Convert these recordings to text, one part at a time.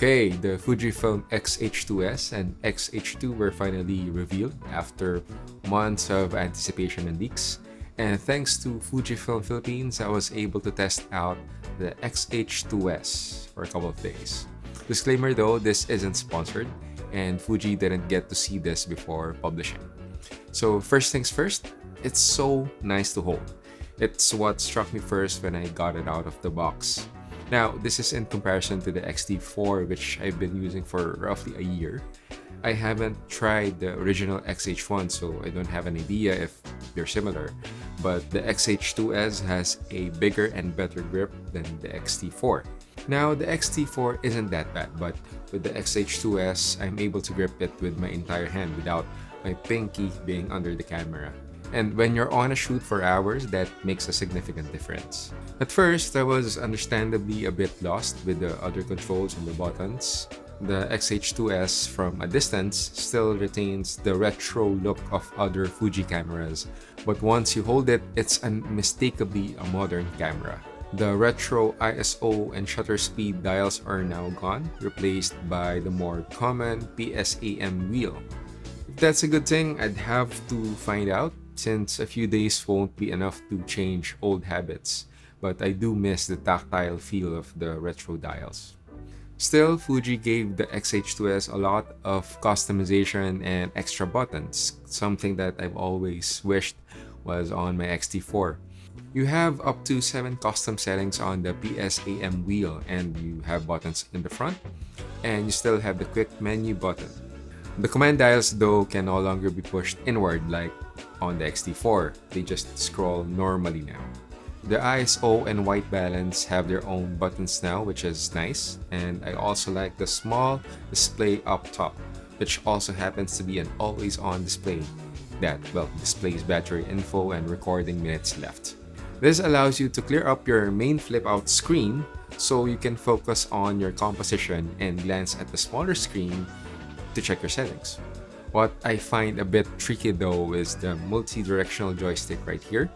Okay, the Fujifilm X-H2s and X-H2 were finally revealed after months of anticipation and leaks. And thanks to Fujifilm Philippines, I was able to test out the X-H2s for a couple of days. Disclaimer though, this isn't sponsored, and Fuji didn't get to see this before publishing. So first things first, it's so nice to hold. It's what struck me first when I got it out of the box. Now, this is in comparison to the X-T4, which I've been using for roughly a year. I haven't tried the original X-H1, so I don't have an idea if they're similar. But the X-H2s has a bigger and better grip than the X-T4. Now, the X-T4 isn't that bad, but with the X-H2s, I'm able to grip it with my entire hand without my pinky being under the camera. And when you're on a shoot for hours, that makes a significant difference. At first, I was understandably a bit lost with the other controls and the buttons. The X-H2s from a distance still retains the retro look of other Fuji cameras, but once you hold it, it's unmistakably a modern camera. The retro ISO and shutter speed dials are now gone, replaced by the more common PSAM wheel. If that's a good thing, I'd have to find out, since a few days won't be enough to change old habits, but I do miss the tactile feel of the retro dials. Still, Fuji gave the X-H2s a lot of customization and extra buttons, something that I've always wished was on my X-T4. You have up to 7 custom settings on the PSAM wheel, and you have buttons in the front, and you still have the quick menu button. The command dials though can no longer be pushed inward like on the X-T4, they just scroll normally now. The ISO and white balance have their own buttons now, which is nice, and I also like the small display up top, which also happens to be an always-on display that, displays battery info and recording minutes left. This allows you to clear up your main flip-out screen so you can focus on your composition and glance at the smaller screen to check your settings. What I find a bit tricky though is the multi-directional joystick right here.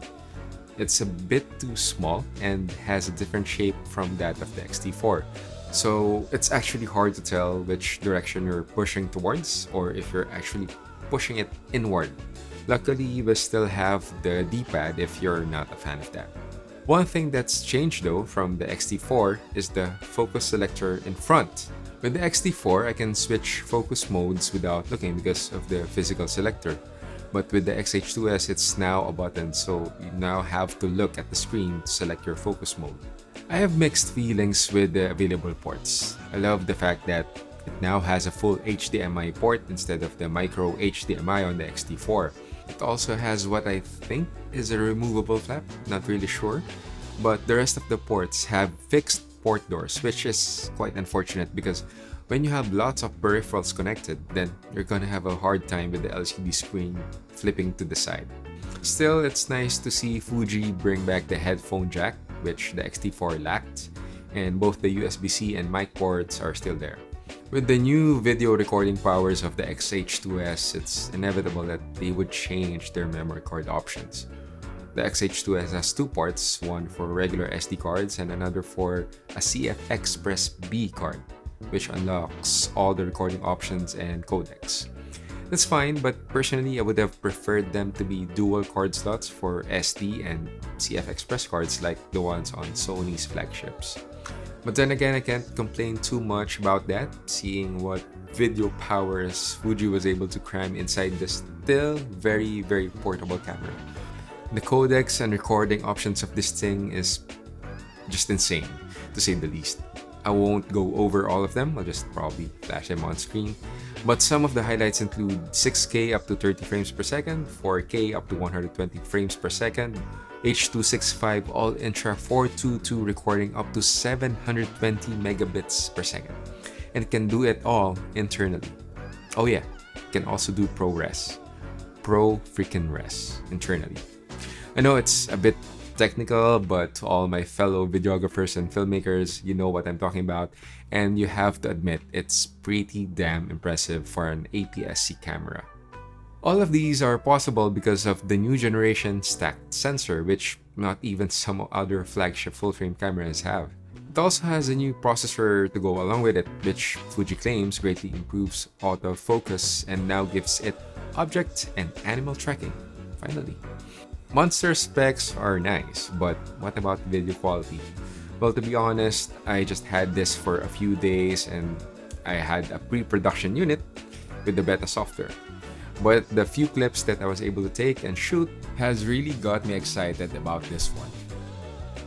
It's a bit too small and has a different shape from that of the X-T4. So it's actually hard to tell which direction you're pushing towards or if you're actually pushing it inward. Luckily, we still have the D-pad if you're not a fan of that. One thing that's changed though from the X-T4 is the focus selector in front. With the X-T4, I can switch focus modes without looking because of the physical selector. But with the X-H2s, it's now a button, so you now have to look at the screen to select your focus mode. I have mixed feelings with the available ports. I love the fact that it now has a full HDMI port instead of the micro HDMI on the X-T4. It also has what I think is a removable flap, not really sure. But the rest of the ports have fixed port doors, which is quite unfortunate because when you have lots of peripherals connected, then you're gonna have a hard time with the LCD screen flipping to the side. Still, it's nice to see Fuji bring back the headphone jack, which the X-T4 lacked, and both the USB-C and mic ports are still there. With the new video recording powers of the X-H2s, it's inevitable that they would change their memory card options. The X-H2s has 2 ports, one for regular SD cards and another for a CF Express B card, which unlocks all the recording options and codecs. That's fine, but personally I would have preferred them to be dual card slots for SD and CF Express cards like the ones on Sony's flagships. But then again, I can't complain too much about that, seeing what video powers Fuji was able to cram inside this still very portable camera. The codecs and recording options of this thing is just insane, to say the least. I won't go over all of them, I'll just probably flash them on screen. But some of the highlights include 6K up to 30 frames per second, 4K up to 120 frames per second, H.265 all-intra 422 recording up to 720 megabits per second. And it can do it all internally. Oh yeah, it can also do ProRes. Pro freaking res internally. I know it's a bit technical, but to all my fellow videographers and filmmakers, you know what I'm talking about, and you have to admit it's pretty damn impressive for an APS-C camera. All of these are possible because of the new generation stacked sensor, which not even some other flagship full-frame cameras have. It also has a new processor to go along with it, which Fuji claims greatly improves autofocus and now gives it object and animal tracking, finally. Monster specs are nice, but what about video quality? Well, to be honest, I just had this for a few days and I had a pre-production unit with the beta software. But the few clips that I was able to take and shoot has really got me excited about this one.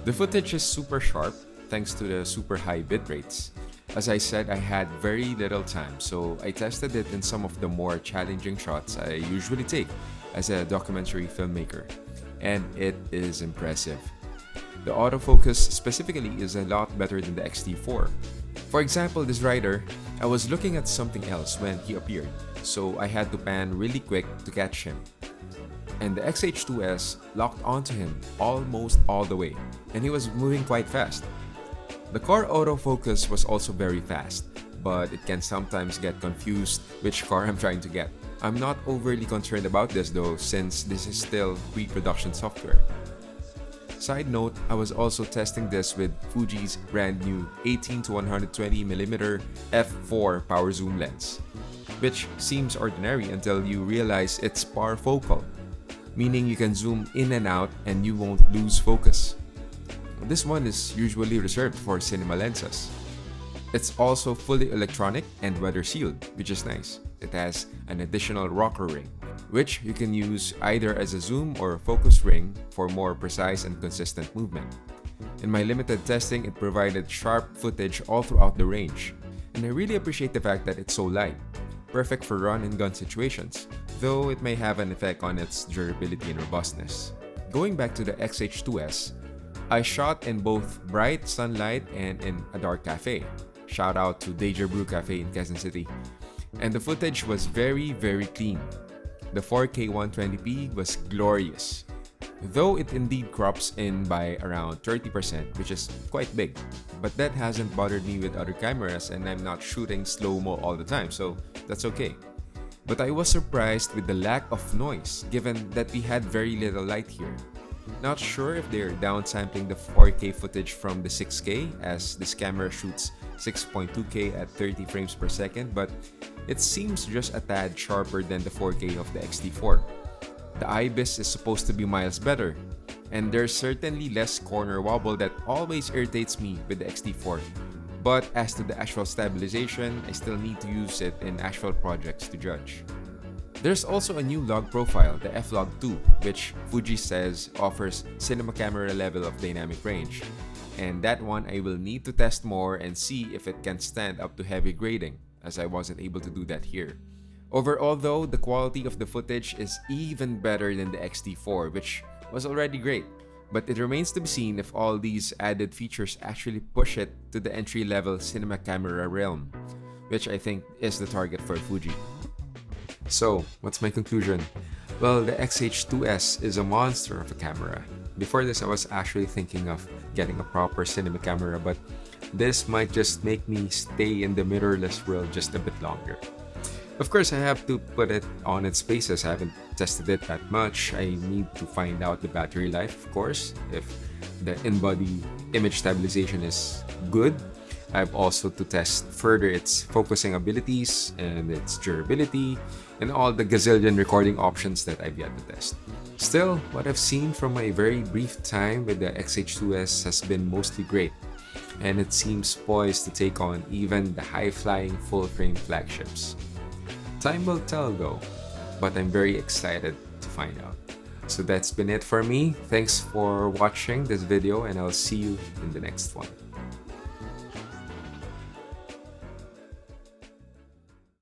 The footage is super sharp thanks to the super high bit rates. As I said, I had very little time, so I tested it in some of the more challenging shots I usually take as a documentary filmmaker, and it is impressive. The autofocus specifically is a lot better than the X-T4. For example, this rider, I was looking at something else when he appeared, so I had to pan really quick to catch him. And the X-H2s locked onto him almost all the way, and he was moving quite fast. The car autofocus was also very fast, but it can sometimes get confused which car I'm trying to get. I'm not overly concerned about this though, since this is still pre-production software. Side note, I was also testing this with Fuji's brand new 18 to 120mm f4 power zoom lens, which seems ordinary until you realize it's parfocal, meaning you can zoom in and out and you won't lose focus. This one is usually reserved for cinema lenses. It's also fully electronic and weather sealed, which is nice. It has an additional rocker ring, which you can use either as a zoom or focus ring for more precise and consistent movement. In my limited testing, it provided sharp footage all throughout the range, and I really appreciate the fact that it's so light, perfect for run and gun situations, though it may have an effect on its durability and robustness. Going back to the X-H2s, I shot in both bright sunlight and in a dark cafe. Shout out to Deja Brew Cafe in Quezon City. And the footage was very clean. The 4K 120p was glorious, though it indeed crops in by around 30%, which is quite big. But that hasn't bothered me with other cameras, and I'm not shooting slow-mo all the time, so that's okay. But I was surprised with the lack of noise, given that we had very little light here. Not sure if they're downsampling the 4K footage from the 6K, as this camera shoots 6.2K at 30 frames per second, but it seems just a tad sharper than the 4K of the X-T4. The IBIS is supposed to be miles better, and there's certainly less corner wobble that always irritates me with the X-T4. But as to the actual stabilization, I still need to use it in actual projects to judge. There's also a new log profile, the F-Log2, which Fuji says offers cinema camera level of dynamic range. And that one I will need to test more and see if it can stand up to heavy grading, as I wasn't able to do that here. Overall though, the quality of the footage is even better than the X-T4, which was already great. But it remains to be seen if all these added features actually push it to the entry-level cinema camera realm, which I think is the target for Fuji. So, what's my conclusion? Well, the X-H2s is a monster of a camera. Before this, I was actually thinking of getting a proper cinema camera, but this might just make me stay in the mirrorless world just a bit longer. Of course, I have to put it on its paces. I haven't tested it that much. I need to find out the battery life, of course, if the in-body image stabilization is good. I have also to test further its focusing abilities and its durability and all the gazillion recording options that I've yet to test. Still, what I've seen from my very brief time with the X-H2s has been mostly great, and it seems poised to take on even the high-flying full-frame flagships. Time will tell though, but I'm very excited to find out. So that's been it for me. Thanks for watching this video, and I'll see you in the next one.